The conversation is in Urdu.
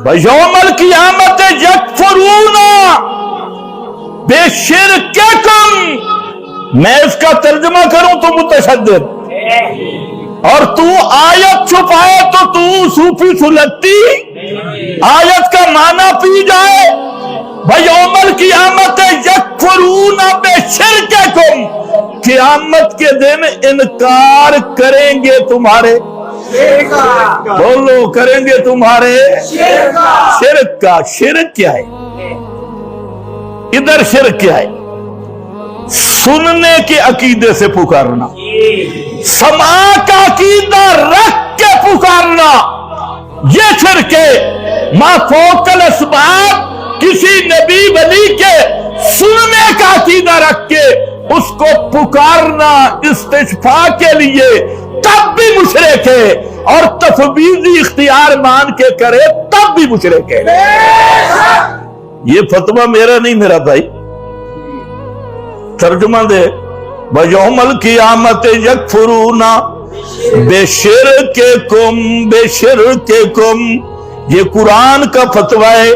یومل قیامت یکفرون بشرککم، میں اس کا ترجمہ کروں تو متشدد، اور تو آیت چھپائے تو صوفی سلطی آیت کا معنی پی جائے۔ وَيَوْمَ الْقِيَامَةِ يَكْفُرُونَ بِشِرْكِكُمْ، قیامت کے دن انکار کریں گے تمہارے، بولو کریں گے تمہارے شرک کا۔ شرک کیا ہے؟ ادھر شرک کیا ہے؟ سننے کے عقیدے سے پکارنا، سماع کا عقیدہ رکھ کے پکارنا، یہ شرک ہے۔ ما فوق الاسباب، کسی نبی ولی کے سننے کا عقیدہ رکھ کے اس کو پکارنا استشفاء کے لیے تب بھی مشرک ہے، اور تفویضی اختیار مان کے کرے تب بھی مشرک ہے۔ یہ فتویٰ میرا نہیں میرا بھائی، ترجمہ دے۔ وَيَوْمَ الْقِيَامَةِ يَكْفُرُونَ بِشِرْكِكُمْ، بِشِرْكِكُمْ، یہ قرآن کا فتویٰ ہے۔